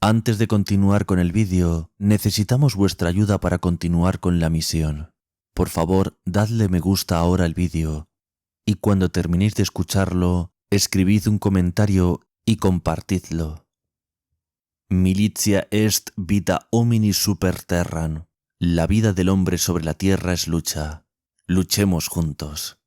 Antes de continuar con el vídeo, necesitamos vuestra ayuda para continuar con la misión. Por favor, dadle me gusta ahora al vídeo y cuando terminéis de escucharlo, escribid un comentario y compartidlo. Militia est vita homini super terram. La vida del hombre sobre la tierra es lucha. Luchemos juntos.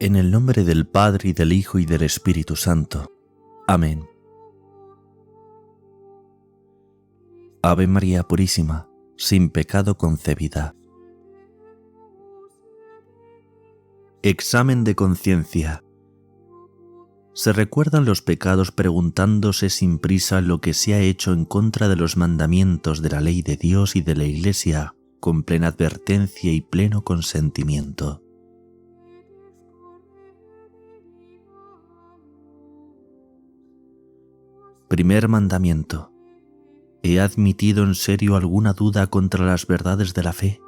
En el nombre del Padre, y del Hijo, y del Espíritu Santo. Amén. Ave María Purísima, sin pecado concebida. Examen de conciencia. Se recuerdan los pecados preguntándose sin prisa lo que se ha hecho en contra de los mandamientos de la ley de Dios y de la Iglesia, con plena advertencia y pleno consentimiento. Primer mandamiento. ¿He admitido en serio alguna duda contra las verdades de la fe?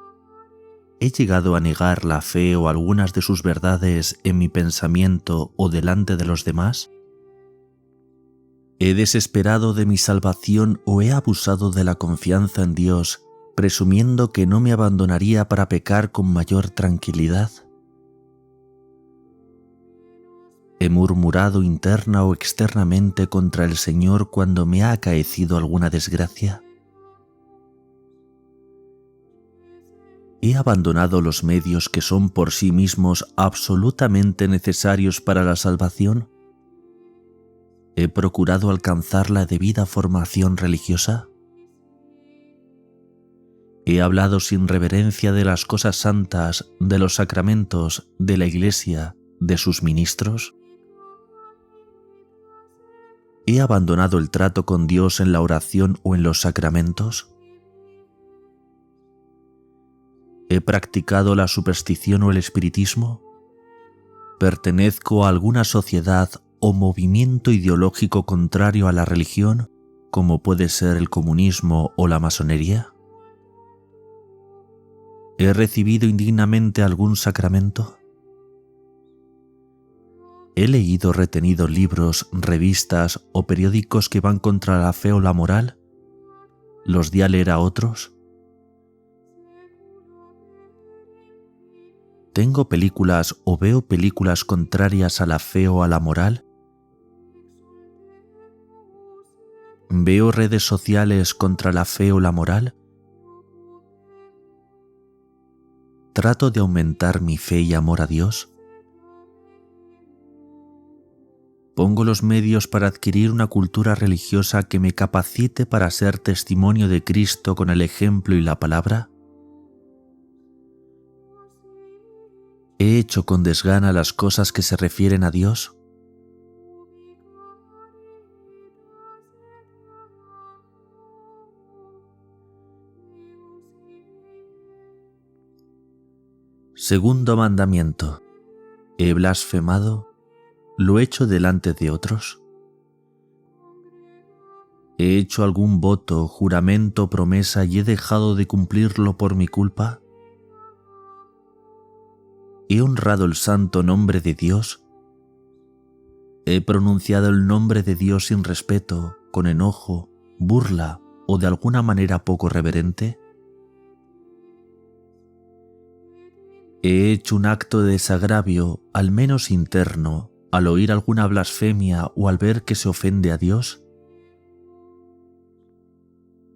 ¿He llegado a negar la fe o algunas de sus verdades en mi pensamiento o delante de los demás? ¿He desesperado de mi salvación o he abusado de la confianza en Dios, presumiendo que no me abandonaría para pecar con mayor tranquilidad? ¿He murmurado interna o externamente contra el Señor cuando me ha acaecido alguna desgracia? ¿He abandonado los medios que son por sí mismos absolutamente necesarios para la salvación? ¿He procurado alcanzar la debida formación religiosa? ¿He hablado sin reverencia de las cosas santas, de los sacramentos, de la Iglesia, de sus ministros? ¿He abandonado el trato con Dios en la oración o en los sacramentos? ¿He practicado la superstición o el espiritismo? ¿Pertenezco a alguna sociedad o movimiento ideológico contrario a la religión, como puede ser el comunismo o la masonería? ¿He recibido indignamente algún sacramento? ¿He leído o retenido libros, revistas o periódicos que van contra la fe o la moral? ¿Los di a leer a otros? ¿Tengo películas o veo películas contrarias a la fe o a la moral? ¿Veo redes sociales contra la fe o la moral? ¿Trato de aumentar mi fe y amor a Dios? ¿Pongo los medios para adquirir una cultura religiosa que me capacite para ser testimonio de Cristo con el ejemplo y la palabra? ¿He hecho con desgana las cosas que se refieren a Dios? Segundo mandamiento. ¿He blasfemado? ¿Lo he hecho delante de otros? ¿He hecho algún voto, juramento o promesa y he dejado de cumplirlo por mi culpa? ¿He honrado el santo nombre de Dios? ¿He pronunciado el nombre de Dios sin respeto, con enojo, burla o de alguna manera poco reverente? ¿He hecho un acto de desagravio, al menos interno, al oír alguna blasfemia o al ver que se ofende a Dios?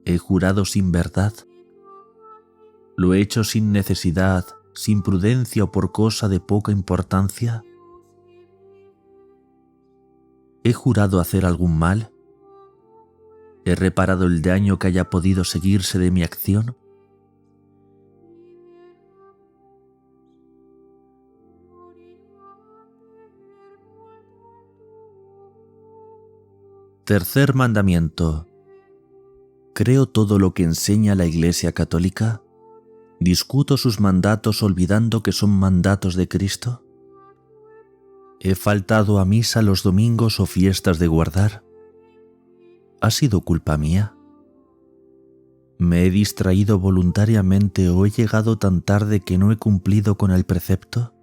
¿He jurado sin verdad? ¿Lo he hecho sin necesidad, sin prudencia o por cosa de poca importancia? ¿He jurado hacer algún mal? ¿He reparado el daño que haya podido seguirse de mi acción? Tercer mandamiento. ¿Creo todo lo que enseña la Iglesia Católica? ¿Discuto sus mandatos olvidando que son mandatos de Cristo? ¿He faltado a misa los domingos o fiestas de guardar? ¿Ha sido culpa mía? ¿Me he distraído voluntariamente o he llegado tan tarde que no he cumplido con el precepto?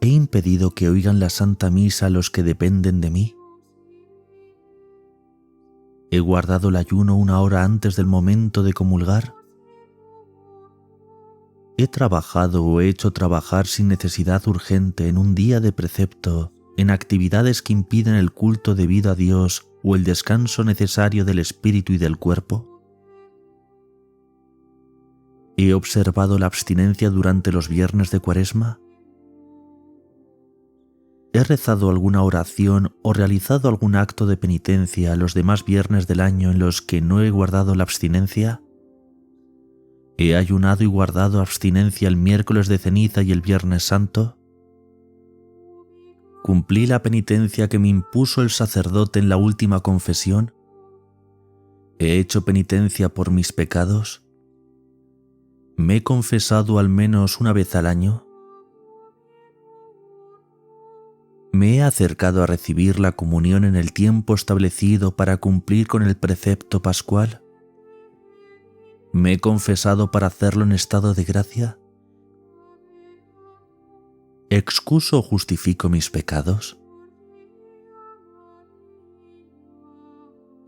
¿He impedido que oigan la Santa Misa los que dependen de mí? ¿He guardado el ayuno 1 hora antes del momento de comulgar? ¿He trabajado o he hecho trabajar sin necesidad urgente en un día de precepto en actividades que impiden el culto debido a Dios o el descanso necesario del espíritu y del cuerpo? ¿He observado la abstinencia durante los viernes de Cuaresma? ¿He rezado alguna oración o realizado algún acto de penitencia los demás viernes del año en los que no he guardado la abstinencia? ¿He ayunado y guardado abstinencia el miércoles de ceniza y el viernes santo? ¿Cumplí la penitencia que me impuso el sacerdote en la última confesión? ¿He hecho penitencia por mis pecados? ¿Me he confesado al menos 1 vez al año? ¿Me he acercado a recibir la comunión en el tiempo establecido para cumplir con el precepto pascual? ¿Me he confesado para hacerlo en estado de gracia? ¿Excuso o justifico mis pecados?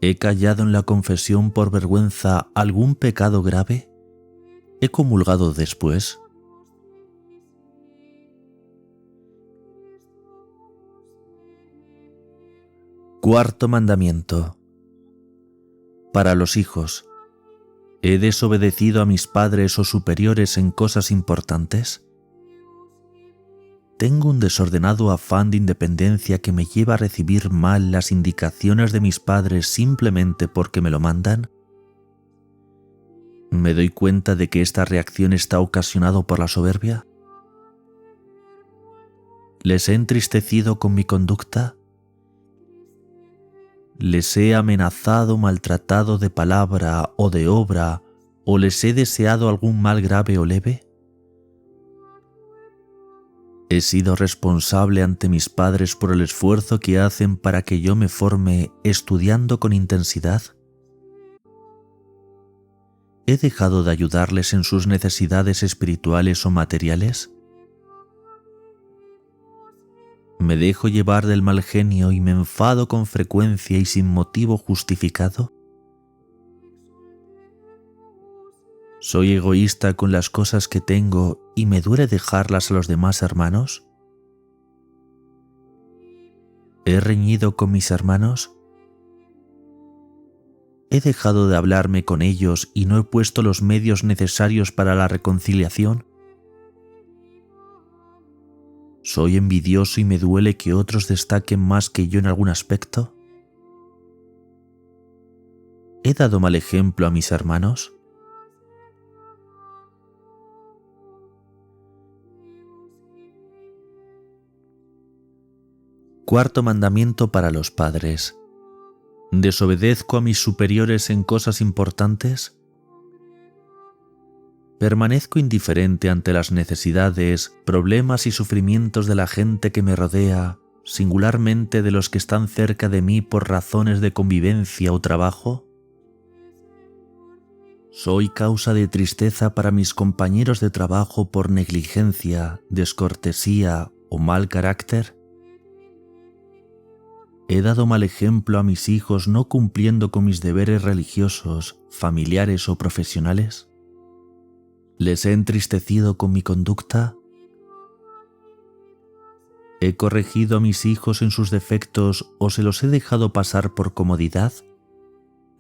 ¿He callado en la confesión por vergüenza algún pecado grave? ¿He comulgado después? Cuarto mandamiento. Para los hijos. ¿He desobedecido a mis padres o superiores en cosas importantes? ¿Tengo un desordenado afán de independencia que me lleva a recibir mal las indicaciones de mis padres simplemente porque me lo mandan? ¿Me doy cuenta de que esta reacción está ocasionada por la soberbia? ¿Les he entristecido con mi conducta? ¿Les he amenazado, maltratado de palabra o de obra, o les he deseado algún mal grave o leve? ¿He sido responsable ante mis padres por el esfuerzo que hacen para que yo me forme estudiando con intensidad? ¿He dejado de ayudarles en sus necesidades espirituales o materiales? ¿Me dejo llevar del mal genio y me enfado con frecuencia y sin motivo justificado? ¿Soy egoísta con las cosas que tengo y me duele dejarlas a los demás hermanos? ¿He reñido con mis hermanos? ¿He dejado de hablarme con ellos y no he puesto los medios necesarios para la reconciliación? ¿Soy envidioso y me duele que otros destaquen más que yo en algún aspecto? ¿He dado mal ejemplo a mis hermanos? Cuarto mandamiento para los padres. ¿Desobedezco a mis superiores en cosas importantes? ¿Permanezco indiferente ante las necesidades, problemas y sufrimientos de la gente que me rodea, singularmente de los que están cerca de mí por razones de convivencia o trabajo? ¿Soy causa de tristeza para mis compañeros de trabajo por negligencia, descortesía o mal carácter? ¿He dado mal ejemplo a mis hijos no cumpliendo con mis deberes religiosos, familiares o profesionales? ¿Les he entristecido con mi conducta? ¿He corregido a mis hijos en sus defectos o se los he dejado pasar por comodidad?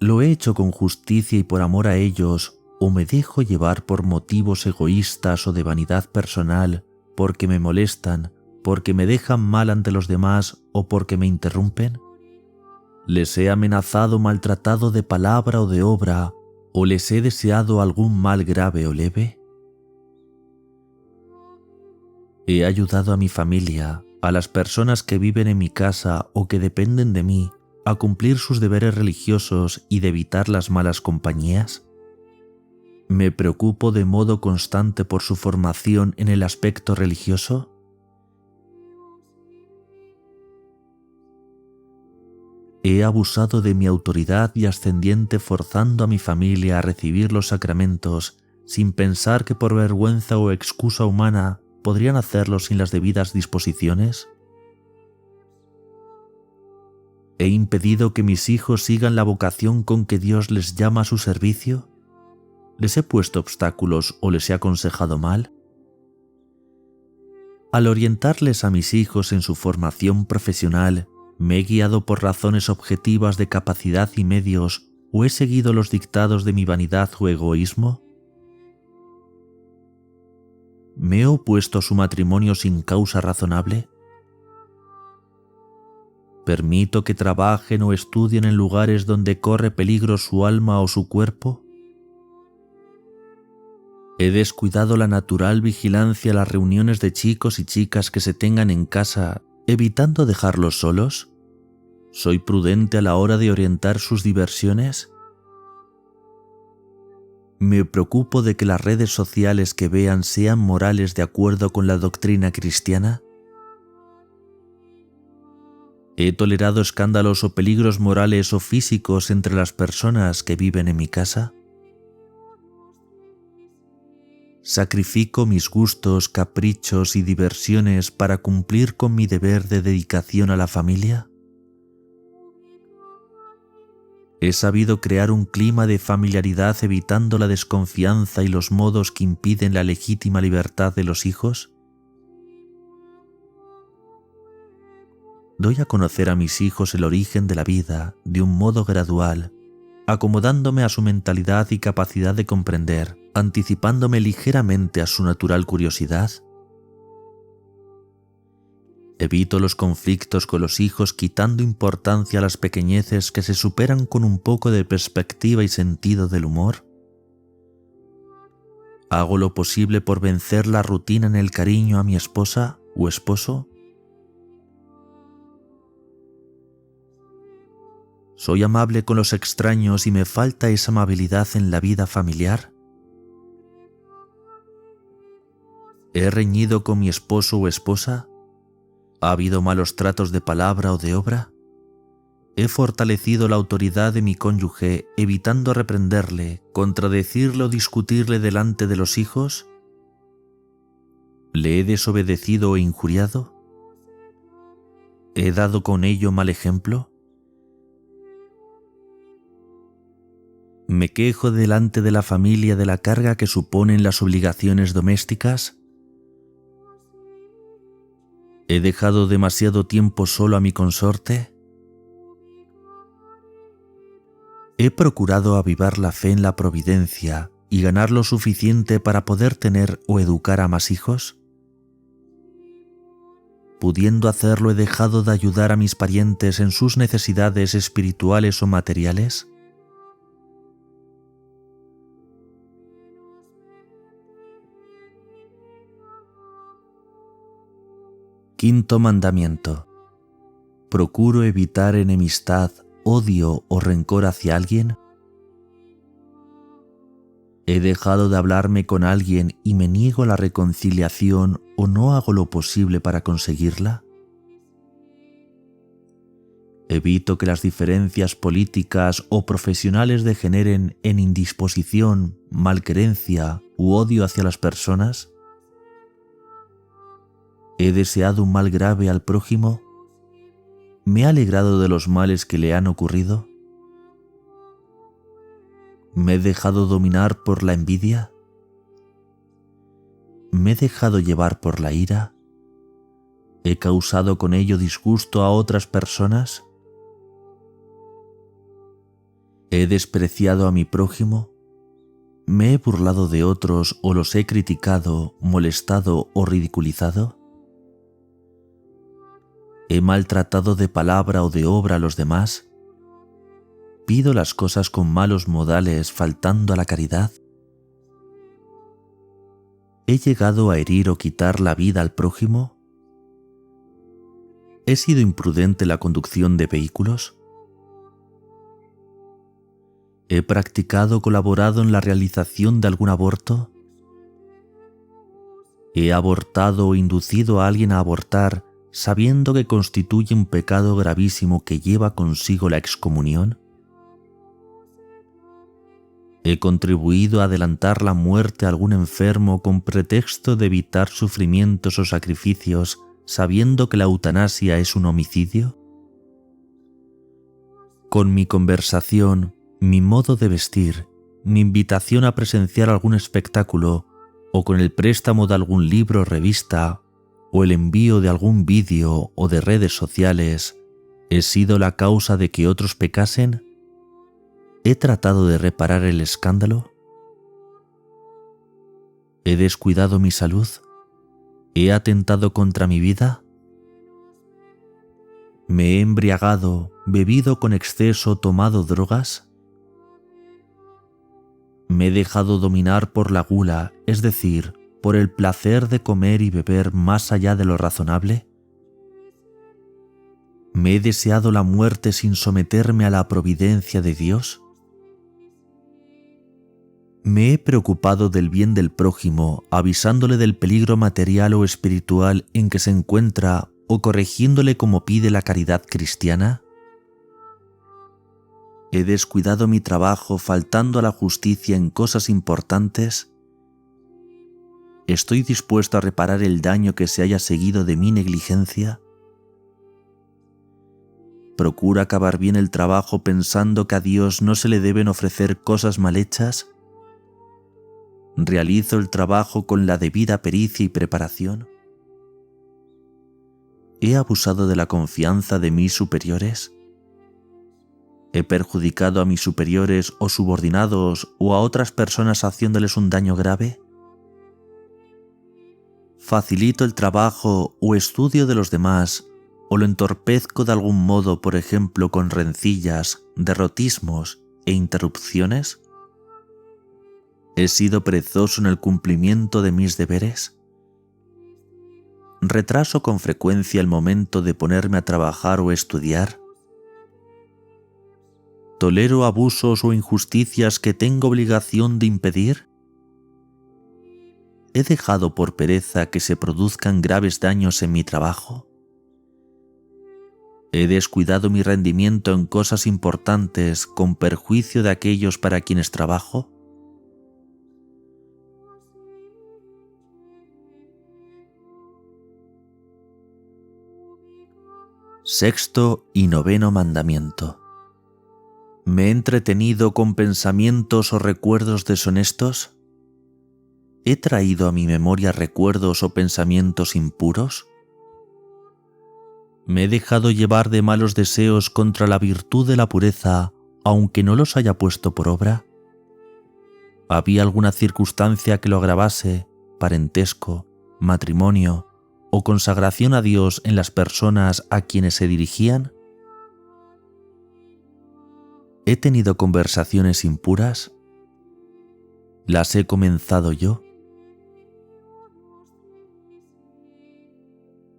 ¿Lo he hecho con justicia y por amor a ellos o me dejo llevar por motivos egoístas o de vanidad personal porque me molestan, porque me dejan mal ante los demás o porque me interrumpen? ¿Les he amenazado, maltratado de palabra o de obra, o les he deseado algún mal grave o leve? ¿He ayudado a mi familia, a las personas que viven en mi casa o que dependen de mí, a cumplir sus deberes religiosos y de evitar las malas compañías? ¿Me preocupo de modo constante por su formación en el aspecto religioso? He abusado de mi autoridad y ascendiente forzando a mi familia a recibir los sacramentos sin pensar que por vergüenza o excusa humana podrían hacerlo sin las debidas disposiciones. ¿He impedido que mis hijos sigan la vocación con que Dios les llama a su servicio? ¿Les he puesto obstáculos o les he aconsejado mal? Al orientarles a mis hijos en su formación profesional, ¿me he guiado por razones objetivas de capacidad y medios o he seguido los dictados de mi vanidad o egoísmo? ¿Me he opuesto a su matrimonio sin causa razonable? ¿Permito que trabajen o estudien en lugares donde corre peligro su alma o su cuerpo? ¿He descuidado la natural vigilancia a las reuniones de chicos y chicas que se tengan en casa, evitando dejarlos solos? ¿Soy prudente a la hora de orientar sus diversiones? ¿Me preocupo de que las redes sociales que vean sean morales de acuerdo con la doctrina cristiana? ¿He tolerado escándalos o peligros morales o físicos entre las personas que viven en mi casa? ¿Sacrifico mis gustos, caprichos y diversiones para cumplir con mi deber de dedicación a la familia? ¿He sabido crear un clima de familiaridad evitando la desconfianza y los modos que impiden la legítima libertad de los hijos? Doy a conocer a mis hijos el origen de la vida de un modo gradual, acomodándome a su mentalidad y capacidad de comprender, anticipándome ligeramente a su natural curiosidad. Evito los conflictos con los hijos quitando importancia a las pequeñeces que se superan con un poco de perspectiva y sentido del humor. ¿Hago lo posible por vencer la rutina en el cariño a mi esposa o esposo? ¿Soy amable con los extraños y me falta esa amabilidad en la vida familiar? ¿He reñido con mi esposo o esposa? ¿Ha habido malos tratos de palabra o de obra? ¿He fortalecido la autoridad de mi cónyuge evitando reprenderle, contradecirle o discutirle delante de los hijos? ¿Le he desobedecido o injuriado? ¿He dado con ello mal ejemplo? ¿Me quejo delante de la familia de la carga que suponen las obligaciones domésticas? ¿He dejado demasiado tiempo solo a mi consorte? ¿He procurado avivar la fe en la providencia y ganar lo suficiente para poder tener o educar a más hijos? Pudiendo hacerlo, ¿he dejado de ayudar a mis parientes en sus necesidades espirituales o materiales? Quinto mandamiento. ¿Procuro evitar enemistad, odio o rencor hacia alguien? ¿He dejado de hablarme con alguien y me niego a la reconciliación o no hago lo posible para conseguirla? ¿Evito que las diferencias políticas o profesionales degeneren en indisposición, malquerencia u odio hacia las personas? ¿He deseado un mal grave al prójimo? ¿Me he alegrado de los males que le han ocurrido? ¿Me he dejado dominar por la envidia? ¿Me he dejado llevar por la ira? ¿He causado con ello disgusto a otras personas? ¿He despreciado a mi prójimo? ¿Me he burlado de otros o los he criticado, molestado o ridiculizado? ¿He maltratado de palabra o de obra a los demás? ¿Pido las cosas con malos modales, faltando a la caridad? ¿He llegado a herir o quitar la vida al prójimo? ¿He sido imprudente en la conducción de vehículos? ¿He practicado o colaborado en la realización de algún aborto? ¿He abortado o inducido a alguien a abortar sabiendo que constituye un pecado gravísimo que lleva consigo la excomunión? ¿He contribuido a adelantar la muerte a algún enfermo con pretexto de evitar sufrimientos o sacrificios, sabiendo que la eutanasia es un homicidio? Con mi conversación, mi modo de vestir, mi invitación a presenciar algún espectáculo, o con el préstamo de algún libro o revista, o el envío de algún vídeo o de redes sociales, ¿he sido la causa de que otros pecasen? ¿He tratado de reparar el escándalo? ¿He descuidado mi salud? ¿He atentado contra mi vida? ¿Me he embriagado, bebido con exceso, tomado drogas? ¿Me he dejado dominar por la gula, es decir, por el placer de comer y beber más allá de lo razonable? ¿Me he deseado la muerte sin someterme a la providencia de Dios? ¿Me he preocupado del bien del prójimo, avisándole del peligro material o espiritual en que se encuentra o corrigiéndole como pide la caridad cristiana? ¿He descuidado mi trabajo faltando a la justicia en cosas importantes? ¿Estoy dispuesto a reparar el daño que se haya seguido de mi negligencia? ¿Procuro acabar bien el trabajo pensando que a Dios no se le deben ofrecer cosas mal hechas? ¿Realizo el trabajo con la debida pericia y preparación? ¿He abusado de la confianza de mis superiores? ¿He perjudicado a mis superiores o subordinados o a otras personas haciéndoles un daño grave? ¿Facilito el trabajo o estudio de los demás o lo entorpezco de algún modo, por ejemplo, con rencillas, derrotismos e interrupciones? ¿He sido perezoso en el cumplimiento de mis deberes? ¿Retraso con frecuencia el momento de ponerme a trabajar o estudiar? ¿Tolero abusos o injusticias que tengo obligación de impedir? ¿He dejado por pereza que se produzcan graves daños en mi trabajo? ¿He descuidado mi rendimiento en cosas importantes con perjuicio de aquellos para quienes trabajo? Sexto y noveno mandamiento. ¿Me he entretenido con pensamientos o recuerdos deshonestos? ¿He traído a mi memoria recuerdos o pensamientos impuros? ¿Me he dejado llevar de malos deseos contra la virtud de la pureza, aunque no los haya puesto por obra? ¿Había alguna circunstancia que lo agravase, parentesco, matrimonio o consagración a Dios en las personas a quienes se dirigían? ¿He tenido conversaciones impuras? ¿Las he comenzado yo?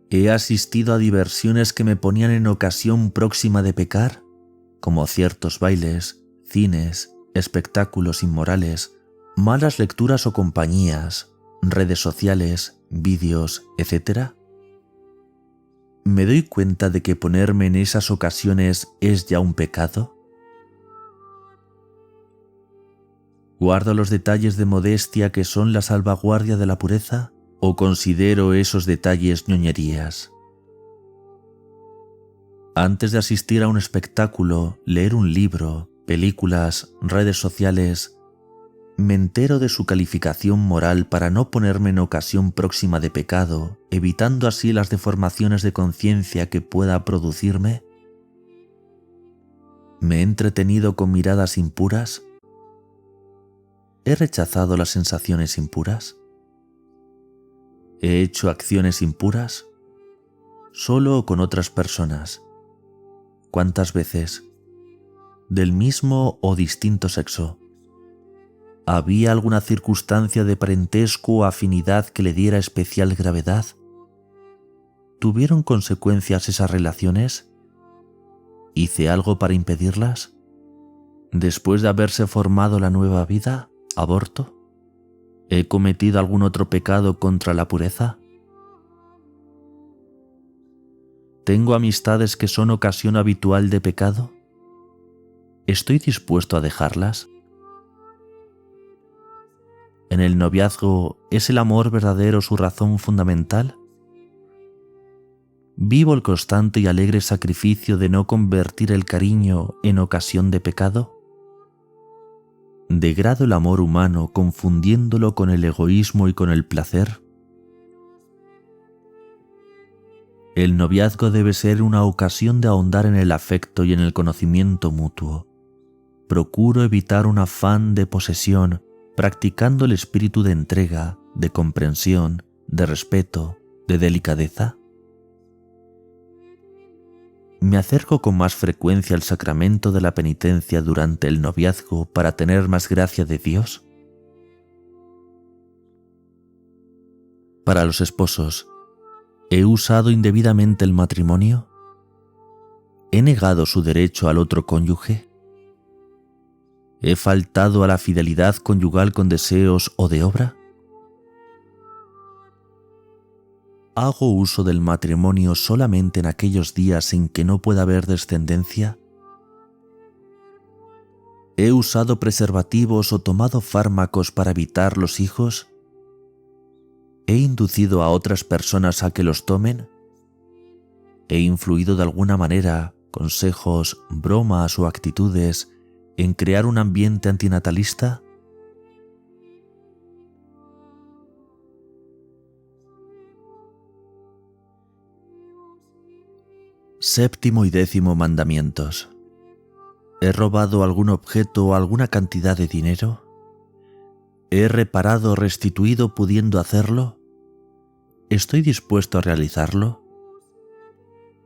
¿He asistido a diversiones que me ponían en ocasión próxima de pecar, como ciertos bailes, cines, espectáculos inmorales, malas lecturas o compañías, redes sociales, vídeos, etc.? ¿Me doy cuenta de que ponerme en esas ocasiones es ya un pecado? ¿Guardo los detalles de modestia que son la salvaguardia de la pureza o considero esos detalles ñoñerías? Antes de asistir a un espectáculo, leer un libro, películas, redes sociales, me entero de su calificación moral para no ponerme en ocasión próxima de pecado, evitando así las deformaciones de conciencia que pueda producirme. ¿Me he entretenido con miradas impuras? ¿He rechazado las sensaciones impuras? ¿He hecho acciones impuras? ¿Solo o con otras personas? ¿Cuántas veces? ¿Del mismo o distinto sexo? ¿Había alguna circunstancia de parentesco o afinidad que le diera especial gravedad? ¿Tuvieron consecuencias esas relaciones? ¿Hice algo para impedirlas? ¿Después de haberse formado la nueva vida, aborto? ¿He cometido algún otro pecado contra la pureza? ¿Tengo amistades que son ocasión habitual de pecado? ¿Estoy dispuesto a dejarlas? ¿En el noviazgo es el amor verdadero su razón fundamental? ¿Vivo el constante y alegre sacrificio de no convertir el cariño en ocasión de pecado? ¿Degrado el amor humano confundiéndolo con el egoísmo y con el placer? El noviazgo debe ser una ocasión de ahondar en el afecto y en el conocimiento mutuo. Procuro evitar un afán de posesión, practicando el espíritu de entrega, de comprensión, de respeto, de delicadeza. Me acerco con más frecuencia al sacramento de la penitencia durante el noviazgo para tener más gracia de Dios. Para los esposos, ¿he usado indebidamente el matrimonio? ¿He negado su derecho al otro cónyuge? ¿He faltado a la fidelidad conyugal con deseos o de obra? ¿Hago uso del matrimonio solamente en aquellos días en que no pueda haber descendencia? ¿He usado preservativos o tomado fármacos para evitar los hijos? ¿He inducido a otras personas a que los tomen? ¿He influido de alguna manera, consejos, bromas o actitudes en crear un ambiente antinatalista? Séptimo y décimo mandamientos. ¿He robado algún objeto o alguna cantidad de dinero? ¿He reparado o restituido pudiendo hacerlo? ¿Estoy dispuesto a realizarlo?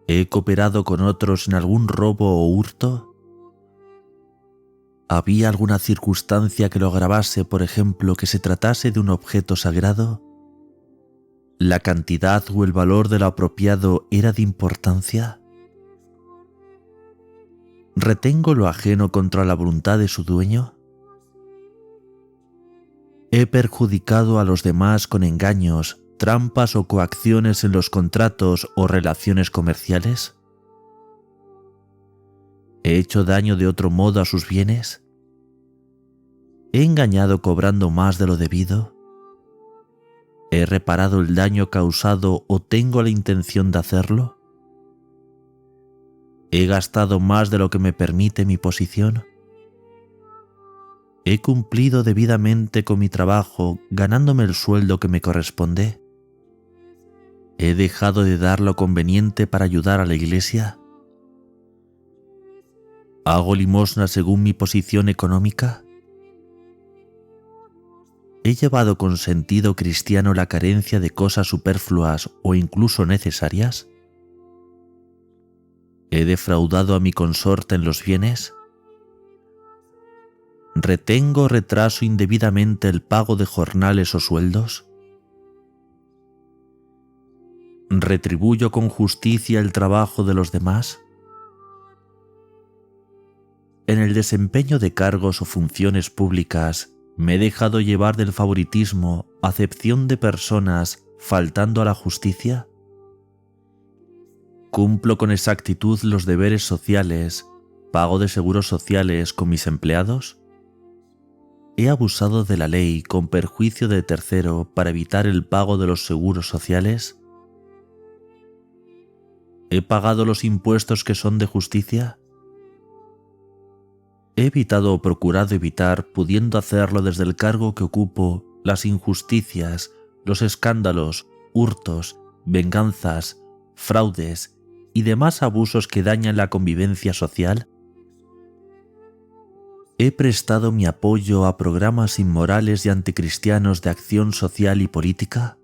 ¿He cooperado con otros en algún robo o hurto? ¿Había alguna circunstancia que lo agravase, por ejemplo, que se tratase de un objeto sagrado? ¿La cantidad o el valor de lo apropiado era de importancia? ¿Retengo lo ajeno contra la voluntad de su dueño? ¿He perjudicado a los demás con engaños, trampas o coacciones en los contratos o relaciones comerciales? ¿He hecho daño de otro modo a sus bienes? ¿He engañado cobrando más de lo debido? ¿He reparado el daño causado o tengo la intención de hacerlo? ¿He gastado más de lo que me permite mi posición? ¿He cumplido debidamente con mi trabajo ganándome el sueldo que me corresponde? ¿He dejado de dar lo conveniente para ayudar a la Iglesia? ¿Hago limosna según mi posición económica? ¿He llevado con sentido cristiano la carencia de cosas superfluas o incluso necesarias? ¿He defraudado a mi consorte en los bienes? ¿Retengo o retraso indebidamente el pago de jornales o sueldos? ¿Retribuyo con justicia el trabajo de los demás? En el desempeño de cargos o funciones públicas, ¿me he dejado llevar del favoritismo, acepción de personas, faltando a la justicia? ¿Cumplo con exactitud los deberes sociales, pago de seguros sociales con mis empleados? ¿He abusado de la ley con perjuicio de tercero para evitar el pago de los seguros sociales? ¿He pagado los impuestos que son de justicia? ¿He evitado o procurado evitar, pudiendo hacerlo desde el cargo que ocupo, las injusticias, los escándalos, hurtos, venganzas, fraudes y demás abusos que dañan la convivencia social? ¿He prestado mi apoyo a programas inmorales y anticristianos de acción social y política?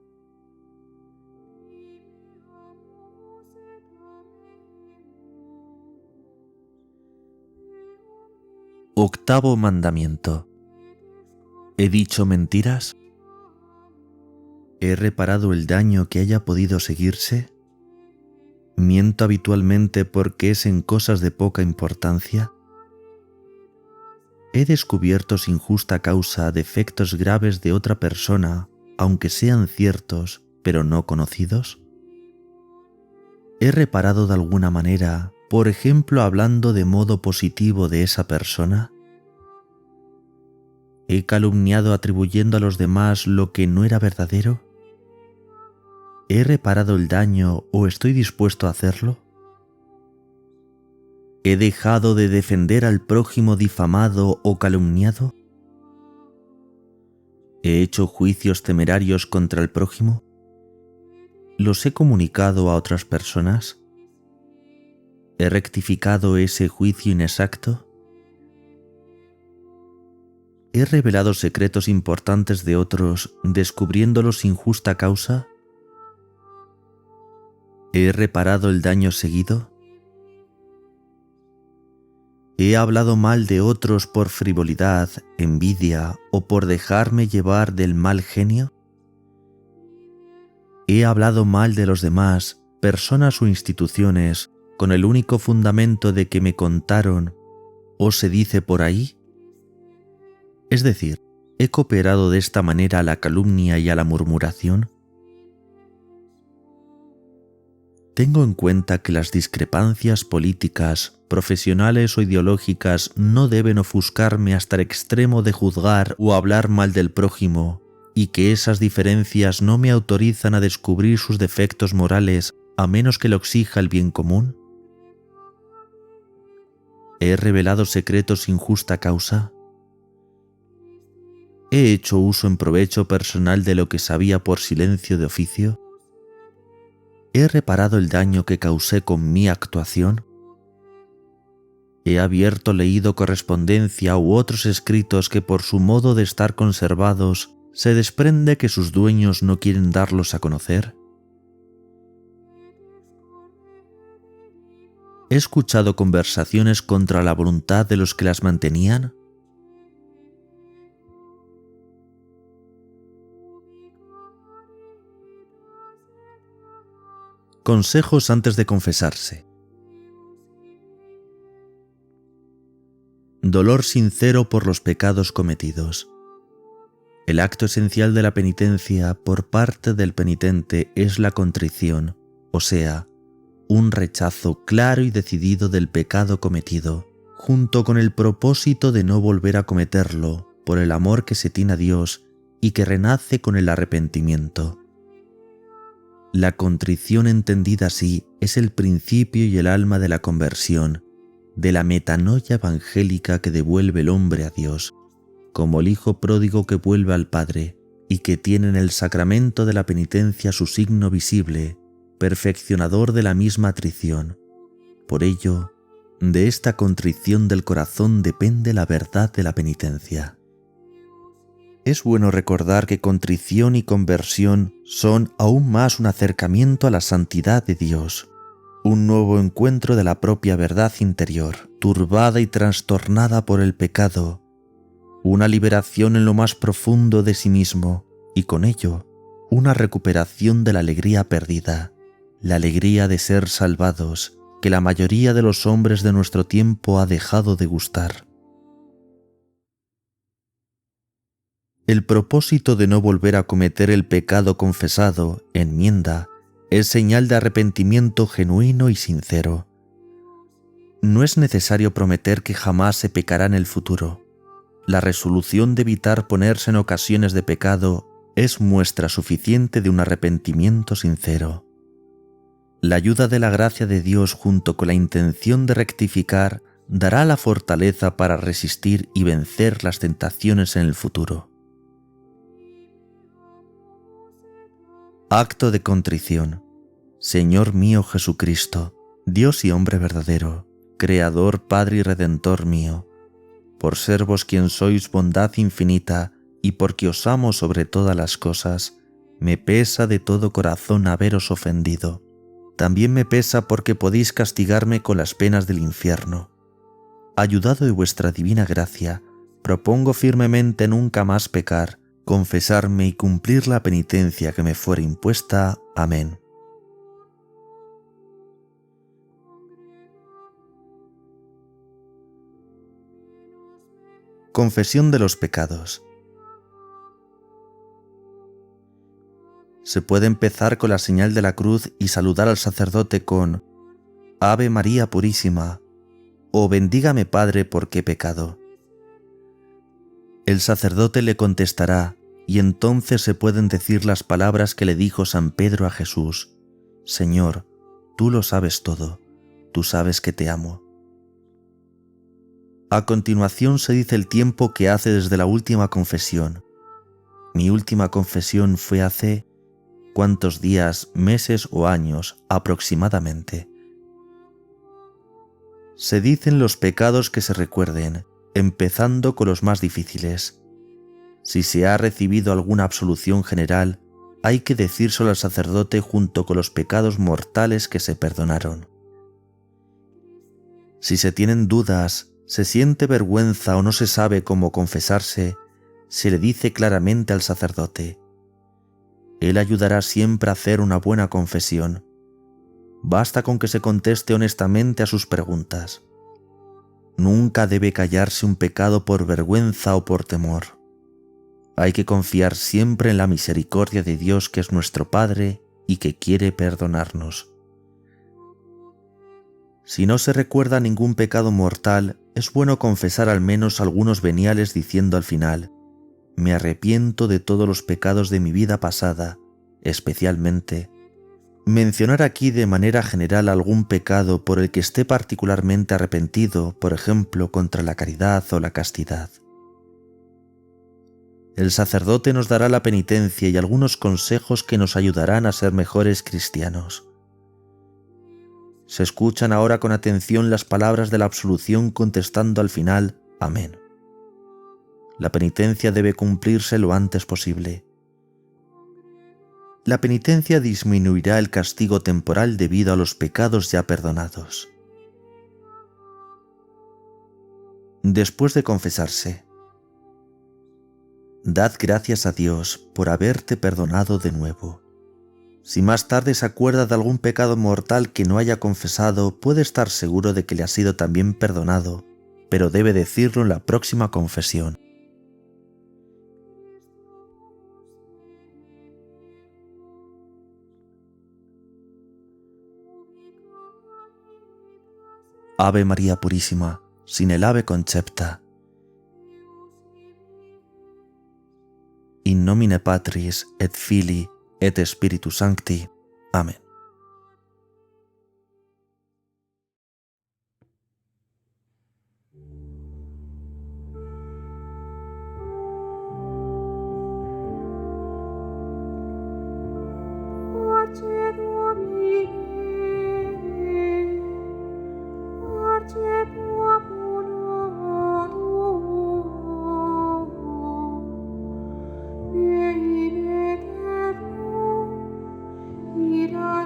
Octavo mandamiento. ¿He dicho mentiras? ¿He reparado el daño que haya podido seguirse? ¿Miento habitualmente porque es en cosas de poca importancia? ¿He descubierto sin justa causa defectos graves de otra persona, aunque sean ciertos, pero no conocidos? ¿He reparado de alguna manera, por ejemplo, hablando de modo positivo de esa persona? ¿He calumniado atribuyendo a los demás lo que no era verdadero? ¿He reparado el daño o estoy dispuesto a hacerlo? ¿He dejado de defender al prójimo difamado o calumniado? ¿He hecho juicios temerarios contra el prójimo? ¿Los he comunicado a otras personas? ¿He rectificado ese juicio inexacto? ¿He revelado secretos importantes de otros, descubriéndolos sin justa causa? ¿He reparado el daño seguido? ¿He hablado mal de otros por frivolidad, envidia o por dejarme llevar del mal genio? ¿He hablado mal de los demás, personas o instituciones, con el único fundamento de que me contaron o se dice por ahí? Es decir, ¿he cooperado de esta manera a la calumnia y a la murmuración? Tengo en cuenta que las discrepancias políticas, profesionales o ideológicas no deben ofuscarme hasta el extremo de juzgar o hablar mal del prójimo, y que esas diferencias no me autorizan a descubrir sus defectos morales a menos que lo exija el bien común. ¿He revelado secretos sin justa causa? ¿He hecho uso en provecho personal de lo que sabía por silencio de oficio? ¿He reparado el daño que causé con mi actuación? ¿He abierto, leído correspondencia u otros escritos que por su modo de estar conservados se desprende que sus dueños no quieren darlos a conocer? ¿He escuchado conversaciones contra la voluntad de los que las mantenían? Consejos antes de confesarse. Dolor sincero por los pecados cometidos. El acto esencial de la penitencia por parte del penitente es la contrición, o sea, un rechazo claro y decidido del pecado cometido, junto con el propósito de no volver a cometerlo por el amor que se tiene a Dios y que renace con el arrepentimiento. La contrición entendida así es el principio y el alma de la conversión, de la metanoia evangélica que devuelve el hombre a Dios, como el hijo pródigo que vuelve al Padre y que tiene en el sacramento de la penitencia su signo visible, perfeccionador de la misma atrición. Por ello, de esta contrición del corazón depende la verdad de la penitencia. Es bueno recordar que contrición y conversión son aún más un acercamiento a la santidad de Dios, un nuevo encuentro de la propia verdad interior, turbada y trastornada por el pecado, una liberación en lo más profundo de sí mismo y con ello una recuperación de la alegría perdida, la alegría de ser salvados, que la mayoría de los hombres de nuestro tiempo ha dejado de gustar. El propósito de no volver a cometer el pecado confesado, enmienda, es señal de arrepentimiento genuino y sincero. No es necesario prometer que jamás se pecará en el futuro. La resolución de evitar ponerse en ocasiones de pecado es muestra suficiente de un arrepentimiento sincero. La ayuda de la gracia de Dios junto con la intención de rectificar dará la fortaleza para resistir y vencer las tentaciones en el futuro. Acto de contrición. Señor mío Jesucristo, Dios y hombre verdadero, Creador, Padre y Redentor mío, por ser vos quien sois bondad infinita y porque os amo sobre todas las cosas, me pesa de todo corazón haberos ofendido. También me pesa porque podéis castigarme con las penas del infierno. Ayudado de vuestra divina gracia, propongo firmemente nunca más pecar, confesarme y cumplir la penitencia que me fuera impuesta. Amén. Confesión de los pecados. Se puede empezar con la señal de la cruz y saludar al sacerdote con Ave María Purísima o Bendígame Padre porque he pecado. El sacerdote le contestará y entonces se pueden decir las palabras que le dijo San Pedro a Jesús: Señor, tú lo sabes todo, tú sabes que te amo. A continuación se dice el tiempo que hace desde la última confesión. Mi última confesión fue hace ¿cuántos días, meses o años aproximadamente? Se dicen los pecados que se recuerden, empezando con los más difíciles. Si se ha recibido alguna absolución general, hay que decírselo al sacerdote junto con los pecados mortales que se perdonaron. Si se tienen dudas, se siente vergüenza o no se sabe cómo confesarse, se le dice claramente al sacerdote. Él ayudará siempre a hacer una buena confesión. Basta con que se conteste honestamente a sus preguntas. Nunca debe callarse un pecado por vergüenza o por temor. Hay que confiar siempre en la misericordia de Dios, que es nuestro Padre y que quiere perdonarnos. Si no se recuerda ningún pecado mortal, es bueno confesar al menos algunos veniales diciendo al final: me arrepiento de todos los pecados de mi vida pasada, especialmente. Mencionar aquí de manera general algún pecado por el que esté particularmente arrepentido, por ejemplo, contra la caridad o la castidad. El sacerdote nos dará la penitencia y algunos consejos que nos ayudarán a ser mejores cristianos. Se escuchan ahora con atención las palabras de la absolución contestando al final: Amén. La penitencia debe cumplirse lo antes posible. La penitencia disminuirá el castigo temporal debido a los pecados ya perdonados. Después de confesarse, dad gracias a Dios por haberte perdonado de nuevo. Si más tarde se acuerda de algún pecado mortal que no haya confesado, puede estar seguro de que le ha sido también perdonado, pero debe decirlo en la próxima confesión. Ave María Purísima, sin el ave concepta. In nomine Patris et Filii et Spiritus Sancti. Amén. Ira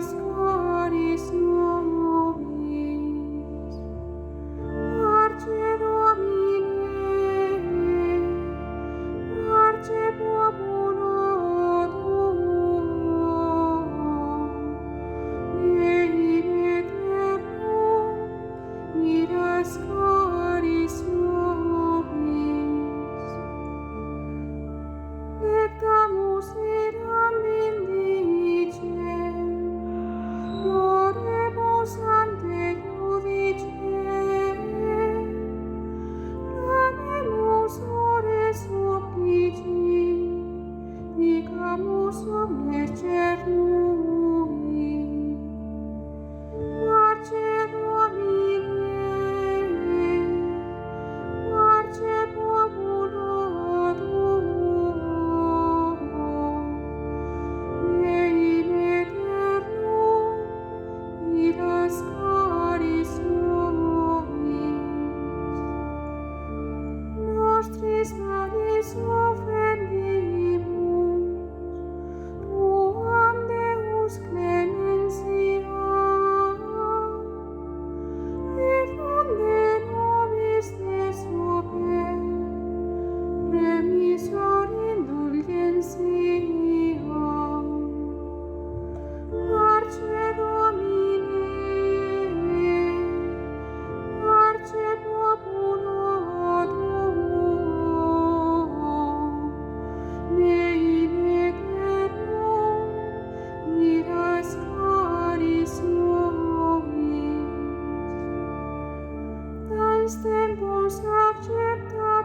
tempus acceptabile,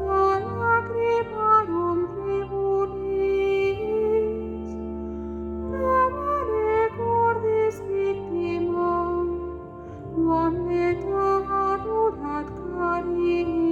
a lacrimarum tribulis, lavare cordis victima, quam et adurat cari.